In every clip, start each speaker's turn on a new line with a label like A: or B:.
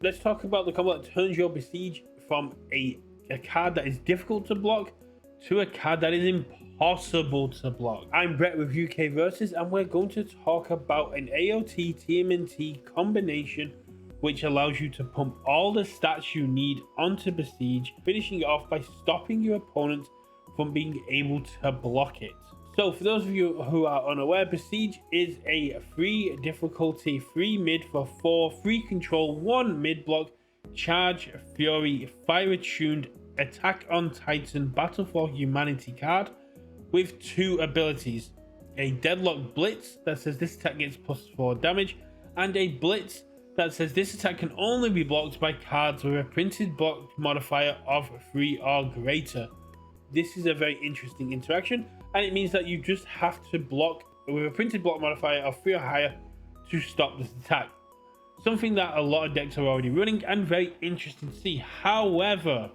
A: let's talk about the combo that turns your Besiege from a card that is difficult to block to a card that is impossible to block. I'm Brett with UKVersus, and we're going to talk about an AOT TMNT combination which allows you to pump all the stats you need onto Besiege, finishing it off by stopping your opponent from being able to block it. So for those of you who are unaware, Besiege is a free difficulty, free mid for 4, free control, 1 mid block, charge, fury, fire attuned, attack on Titan, battle for humanity card with 2 abilities. A deadlock blitz that says this attack gets +4 damage, and a blitz that says this attack can only be blocked by cards with a printed block modifier of 3 or greater. This is a very interesting interaction, and it means that you just have to block with a printed block modifier of 3 or higher to stop this attack. Something that a lot of decks are already running and very interesting to see. However,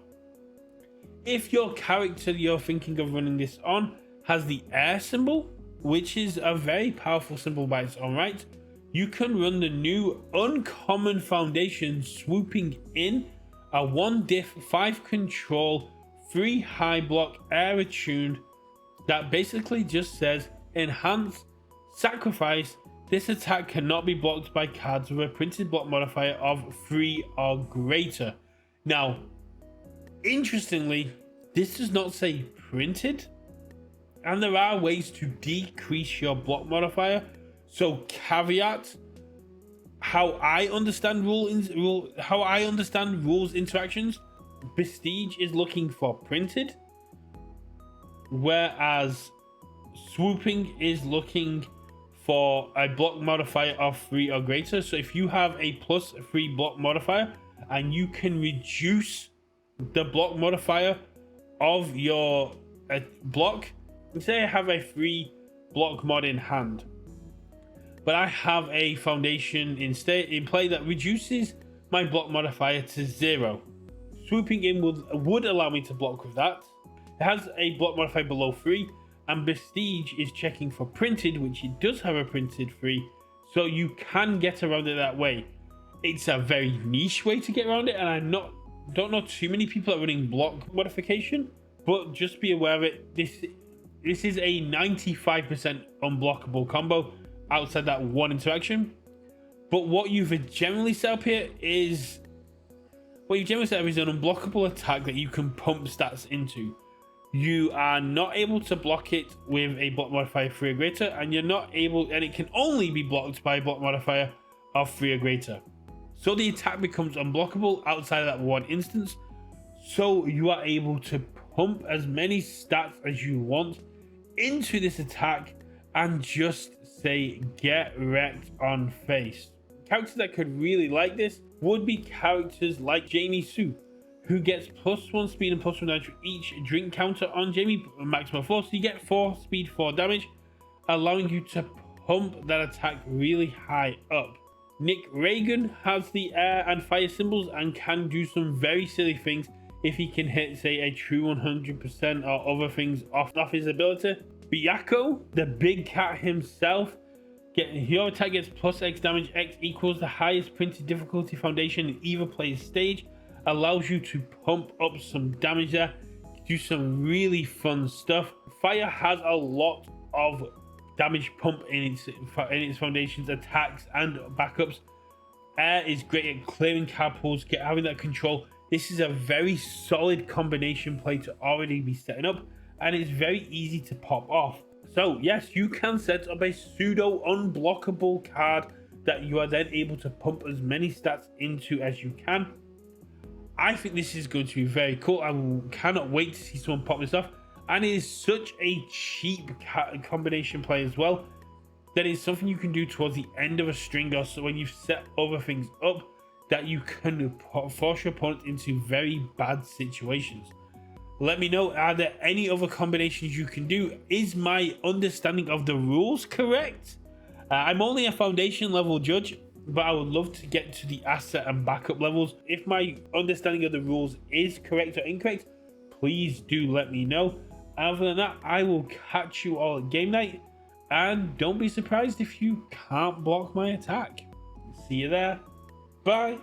A: if your character you're thinking of running this on has the air symbol, which is a very powerful symbol by its own right, you can run the new uncommon foundation swooping in, a 1 diff, 5 control, 3 high block, air attuned, that basically just says enhance, sacrifice. This attack cannot be blocked by cards with a printed block modifier of 3 or greater. Now, interestingly, this does not say printed, and there are ways to decrease your block modifier. So caveat, how I understand rules interactions, Besiege is looking for printed, whereas swooping is looking for a block modifier of 3 or greater. So if you have a +3 block modifier and you can reduce the block modifier of your block, say I have a 3 block mod in hand, but I have a foundation in play that reduces my block modifier to 0. Swooping in would allow me to block with that. It has a block modifier below 3, and Besiege is checking for printed, which it does have a printed 3, so you can get around it that way. It's a very niche way to get around it, and I don't know too many people are running block modification, but just be aware of it. This is a 95% unblockable combo outside that one interaction. But what you've generally set up here is an unblockable attack that you can pump stats into. You are not able to block it with a block modifier 3 or greater, and it can only be blocked by a block modifier of 3 or greater. So the attack becomes unblockable outside of that one instance. So you are able to pump as many stats as you want into this attack and just say get wrecked on face. Characters that could really like this would be characters like Jamie Sue, who gets +1 speed and +1 damage for each drink counter on Jamie, maximum 4, so you get 4 speed, 4 damage, allowing you to pump that attack really high up. Nick Reagan has the air and fire symbols and can do some very silly things if he can hit, say, a true 100% or other things off his ability. Byaku, the big cat himself, your attack gets +X damage. X equals the highest printed difficulty foundation in either player's stage. Allows you to pump up some damage there, do some really fun stuff. Fire has a lot of damage pump in its foundations, attacks, and backups. Air is great at clearing card pools, having that control. This is a very solid combination play to already be setting up, and it's very easy to pop off. So yes, you can set up a pseudo unblockable card that you are then able to pump as many stats into as you can. I think this is going to be very cool. I cannot wait to see someone pop this off, and it is such a cheap combination play as well that it's something you can do towards the end of a string, or so when you've set other things up, that you can force your opponent into very bad situations. Let me know, are there any other combinations you can do? Is my understanding of the rules correct? I'm only a foundation level judge, but I would love to get to the asset and backup levels. If my understanding of the rules is correct or incorrect, please do let me know. Other than that, I will catch you all at game night, and don't be surprised if you can't block my attack. See you there. Bye.